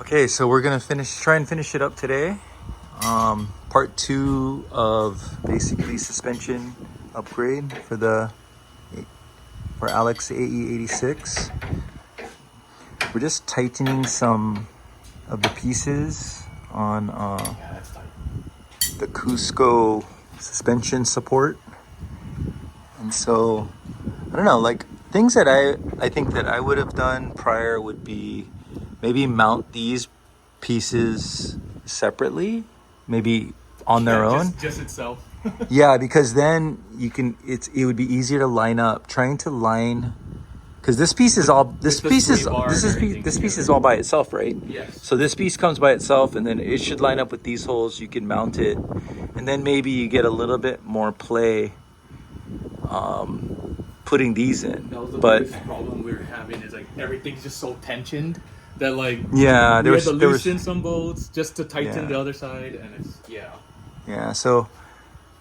Okay, so we're gonna try and finish it up today. Part 2 of basically suspension upgrade for Alec's ae86. We're just tightening some of the pieces on the Cusco suspension support, and so I don't know, like things that I think that I would have done prior would be maybe mount these pieces separately, maybe on their own. Just itself. Yeah, because then you can. It would be easier to line up. Trying to line, because this piece is all. This piece is all by itself, right? Yes. So this piece comes by itself, and then it should line up with these holes. You can mount it, and then maybe you get a little bit more play. Putting these in, That was the but biggest problem we were having is like everything's just so tensioned that like yeah, we had to loosen some bolts just to tighten the other side, and it's yeah. So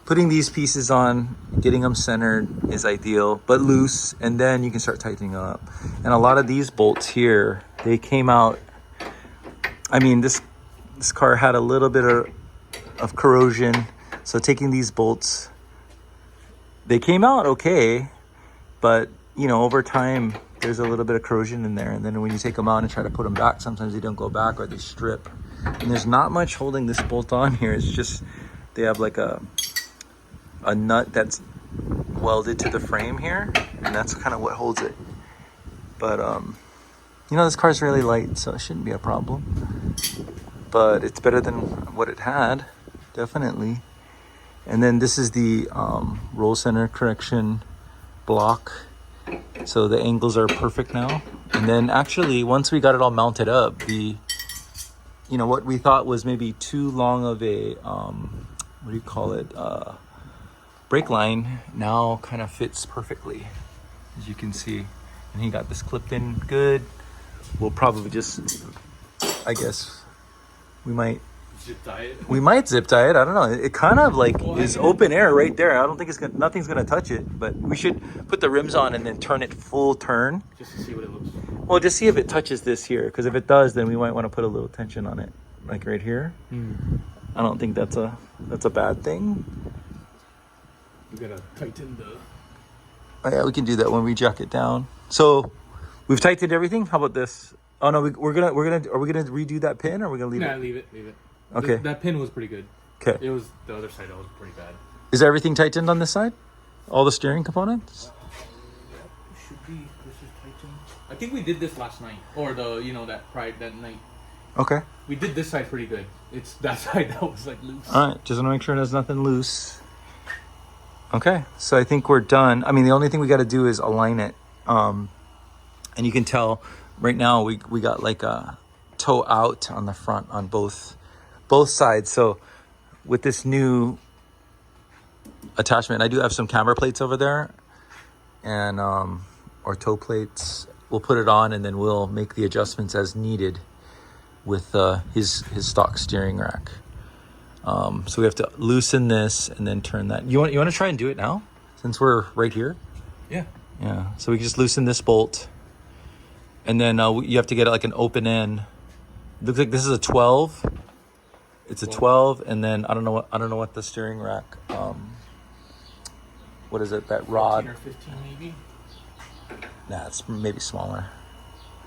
putting these pieces on, getting them centered is ideal, but loose, and then you can start tightening up. And a lot of these bolts here, they came out. I mean, this car had a little bit of corrosion, so taking these bolts, they came out okay. But, you know, over time, there's a little bit of corrosion in there. And then when you take them out and try to put them back, sometimes they don't go back or they strip. And there's not much holding this bolt on here. It's just, they have like a nut that's welded to the frame here. And that's kind of what holds it. But, you know, this car's really light, so it shouldn't be a problem. But it's better than what it had, definitely. And then this is the roll center correction block, so the angles are perfect now. And then actually once we got it all mounted up, what we thought was maybe too long of a brake line now kind of fits perfectly, as you can see. And he got this clipped in good. We'll probably just, I guess we might zip tie it. I don't know. It kind of like is open air right there. I don't think nothing's gonna touch it, but we should put the rims on and then turn it full turn. just to see what it looks like. Well, just see if it touches this here, because if it does, then we might want to put a little tension on it, like right here. I don't think that's a bad thing. We gotta tighten the. Oh yeah, we can do that when we jack it down. So we've tightened everything. How about this? Oh no, are we gonna redo that pin, or are we gonna leave it? Nah, leave it. Okay. That pin was pretty good. Okay. It was the other side that was pretty bad. Is everything tightened on this side? All the steering components? Should be. This is tightened. I think we did this last night, or that night. Okay. We did this side pretty good. It's that side that was like loose. All right, just want to make sure there's nothing loose. Okay, so I think we're done. I mean, the only thing we got to do is align it. And you can tell right now we got like a toe out on the front on both sides. So with this new attachment, I do have some camber plates over there, and or toe plates. We'll put it on and then we'll make the adjustments as needed with his stock steering rack. So we have to loosen this and then turn that. You want to try and do it now, since we're right here? Yeah. So we can just loosen this bolt, and then you have to get like an open end. Looks like this is a 12. It's a 12, and then I don't know what the steering rack. What is it? That rod? 14 or 15 maybe. Nah, it's maybe smaller.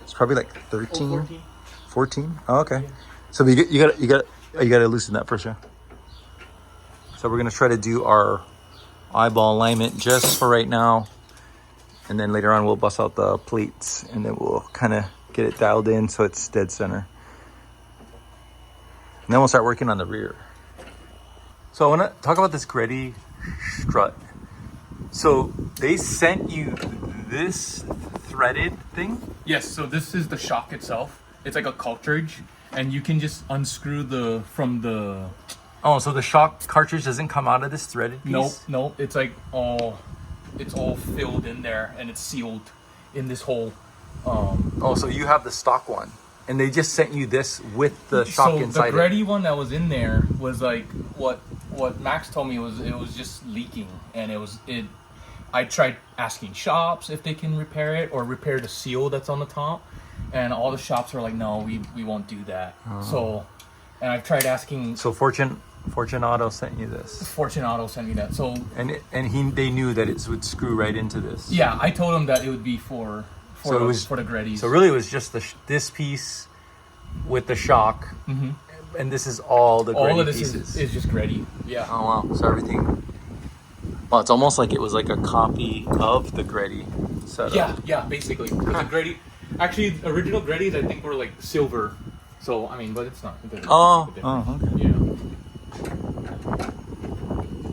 It's probably like 13. 14. 14? Oh, okay. Yeah. So you gotta loosen that for sure. So we're gonna try to do our eyeball alignment just for right now, and then later on we'll bust out the plates, and then we'll kind of get it dialed in so it's dead center. And then we'll start working on the rear. So I want to talk about this Greddy strut. So they sent you this threaded thing? Yes, so this is the shock itself. It's like a cartridge, and you can just unscrew from the... Oh, so the shock cartridge doesn't come out of this threaded piece? Nope. It's like it's all filled in there, and it's sealed in this hole. Oh, so you have the stock one, and they just sent you this with the shock inside it. So the Greddy one that was in there was like what Max told me was it was just leaking, and I tried asking shops if they can repair it or repair the seal that's on the top, and all the shops were like, no, we won't do that. So, and I've tried asking. So Fortune Auto sent you this. Fortune Auto sent me that. So they knew that it would screw right into this. yeah, I told them that it would be for So it was for the Greddys. So really, it was just this piece with the shock, and this is all the all Greddy of this pieces. is just Greddy. Yeah. Oh wow! So everything. Well, it's almost like it was like a copy of the Greddy setup. Yeah, basically. The Greddy, actually, original Greddys I think were like silver. So I mean, but it's not. Okay. Yeah.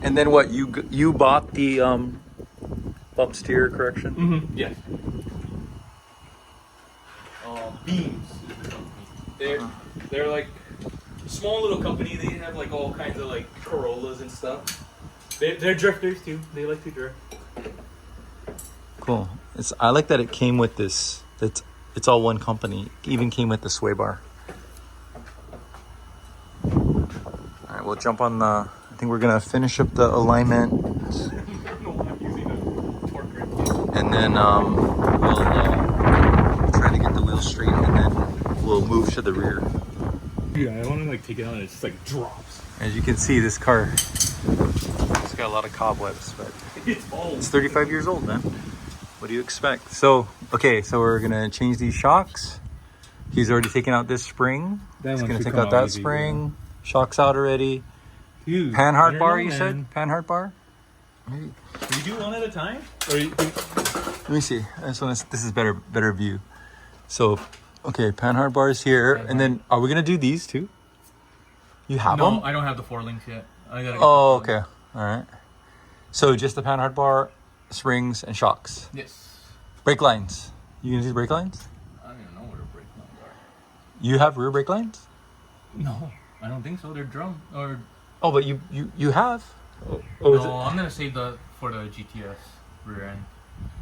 And then what? You bought the bump steer correction? Yes. Beams is the company. They're like a small little company. They have like all kinds of like Corollas and stuff. They're drifters too. They like to drift. Cool. I like that it came with this. It's all one company. It even came with the sway bar. All right, we'll jump on the. I think we're gonna finish up the alignment, and then we'll try to get the wheel straight, and then we'll move to the rear. Yeah, I want to like take it out and it just like drops. As you can see, this car it's got a lot of cobwebs, but It's old. it's 35 years old, man. What do you expect? So, okay, so we're gonna change these shocks. He's already taken out this spring. He's gonna take out that spring. Shocks out already. Dude, Panhard bar, you said? Panhard bar? Maybe. Do you do one at a time? Or Let me see. This is better view. So, okay, Panhard bar is here, and then are we gonna do these too? You have them? No, I don't have the 4 links yet. I gotta get Oh, the 4 okay. All right. So just the Panhard bar, springs, and shocks. links. Yes. Brake lines. You gonna do brake lines? I don't even know where the brake lines are. You have rear brake lines? No, I don't think so. They're drum or. Oh, but you have. Oh, is it? No, I'm gonna save for the GTS rear end.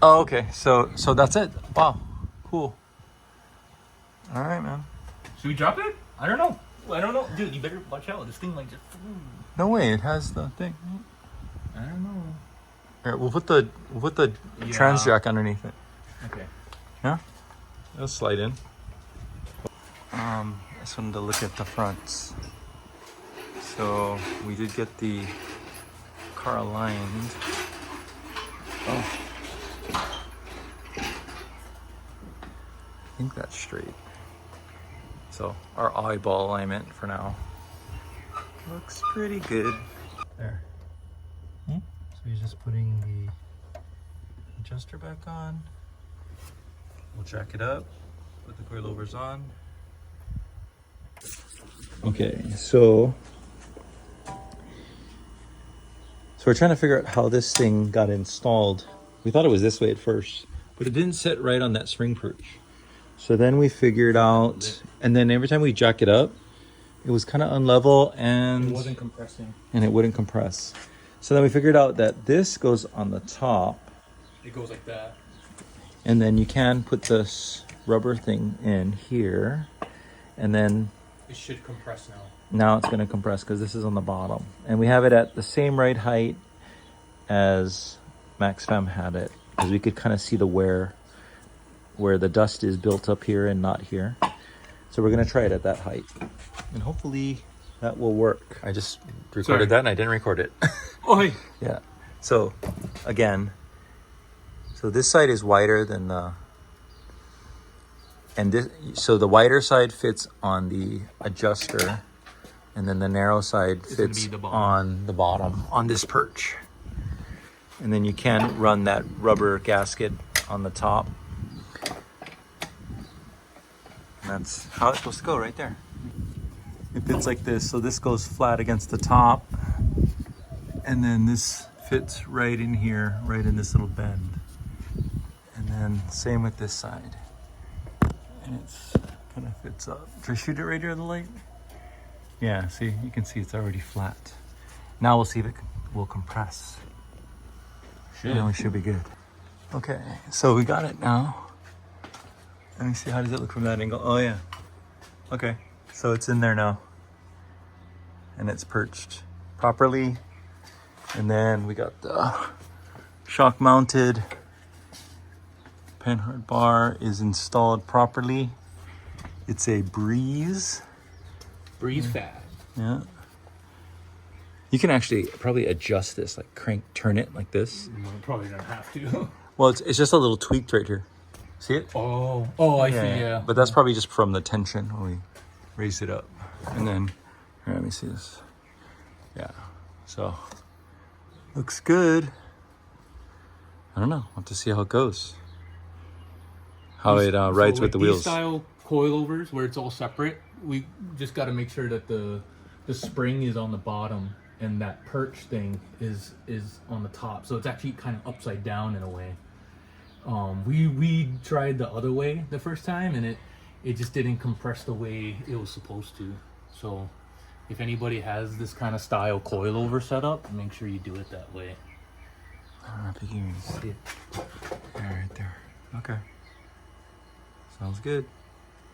Oh, okay. So that's it. Wow. Cool. All right, man. Should we drop it? I don't know. Dude, you better watch out. This thing like just. No way. It has the thing. I don't know. All right, we'll put the trans jack underneath it. Okay. Yeah. It'll slide in. I just wanted to look at the fronts. So we did get the car aligned. Oh. I think that's straight. So our eyeball alignment for now looks pretty good. There. So he's just putting the adjuster back on. We'll jack it up, put the coilovers on. Okay, so we're trying to figure out how this thing got installed. We thought it was this way at first, but it didn't sit right on that spring perch. So then we figured out, and then every time we jack it up, it was kind of unlevel and It wasn't compressing. and it wouldn't compress. So then we figured out that this goes on the top, It goes like that. and then you can put this rubber thing in here, and then It should compress now. now it's going to compress because this is on the bottom, and we have it at the same right height as Max Femme had it, because we could kind of see the wear where the dust is built up here and not here. So we're going to try it at that height, and hopefully that will work. I just recorded that and I didn't record it. Oh, hey. Yeah. So again, so this side is wider than the, and this, so the wider side fits on the adjuster, and then the narrow side fits on the bottom on this perch. And then you can run that rubber gasket on the top. And that's how it's supposed to go right there. It fits like this. So this goes flat against the top, and then this fits right in here, right in this little bend. And then same with this side. And it's kind of fits up. Should I shoot it right here in the light? Yeah, see, you can see it's already flat. Now we'll see if it will compress. And then we should be good. Okay, so we got it now. Let me see, how does it look from that angle? Oh yeah. Okay, so it's in there now. And it's perched properly. And then we got the shock mounted Panhard bar is installed properly. It's a Breeze. Breeze fast. Yeah. You can actually probably adjust this, like turn it like this. Probably don't have to. Well, it's just a little tweaked right here. See it? Oh, I see, yeah. But that's probably just from the tension when we raised it up. And then, here, let me see this. Yeah, so, looks good. I don't know, we'll have to see how it goes. How it rides with the wheels. These style coilovers where it's all separate, we just got to make sure that the spring is on the bottom and that perch thing is on the top. So it's actually kind of upside down in a way. We tried the other way the first time and it just didn't compress the way it was supposed to. So if anybody has this kind of style coilover setup, make sure you do it that way. I don't know if you can see it. Yeah, right there. Okay. Sounds good.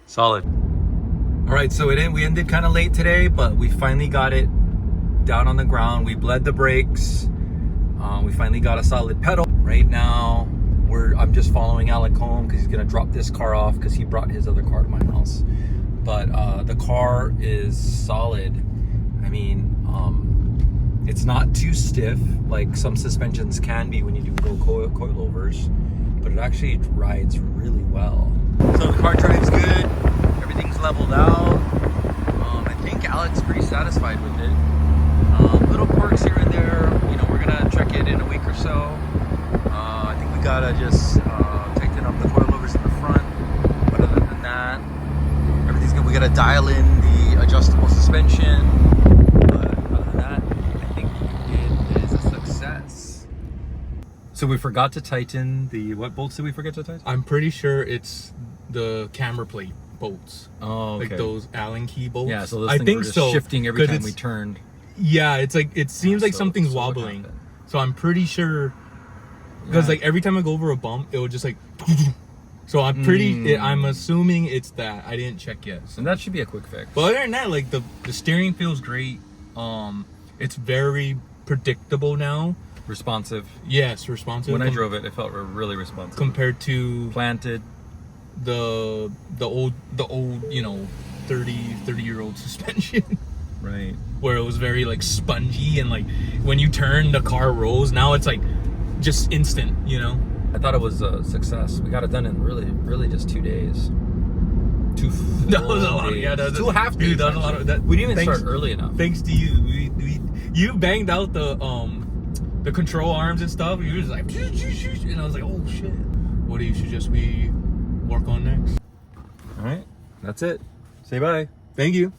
Solid. All right, so we ended kind of late today, but we finally got it down on the ground. We bled the brakes. We finally got a solid pedal. Right now, I'm just following Alec home because he's gonna drop this car off because he brought his other car to my house. But the car is solid. I mean, it's not too stiff like some suspensions can be when you do coilovers, but it actually rides really well. So the car drives good. Everything's leveled out. I think Alec's pretty satisfied with it. Little quirks here and there. You know, we're gonna check it in a week or so. I think we gotta just tighten up the coilovers in the front. But other than that, everything's good. We gotta dial in the adjustable suspension. But other than that, I think it is a success. So we forgot to tighten the, what bolts did we forget to tighten? I'm pretty sure it's the camber plate bolts. Oh, okay. Like those Allen key bolts. Yeah, so those things were just shifting every time we turned. Yeah, it's like, it seems like something's wobbling. So I'm pretty sure, because like every time I go over a bump, it would just like, so I'm I'm assuming it's that. I didn't check yet. So. And that should be a quick fix. But other than that, like the steering feels great. It's very predictable now. Responsive. Yes, responsive. When I drove it, it felt really responsive. Compared to planted. The old, you know, 30-year-old suspension. Right. Where it was very like spongy and like when you turn the car rolls. Now it's like just instant, you know. I thought it was a success. We got it done in really just 2 days. That was a lot. Yeah, that's 2.5 days. That was a lot of that. We didn't even start early enough. Thanks to you, you banged out the control arms and stuff. You were just like, and I was like, oh shit. What do you suggest we work on next? All right, that's it. Say bye. Thank you.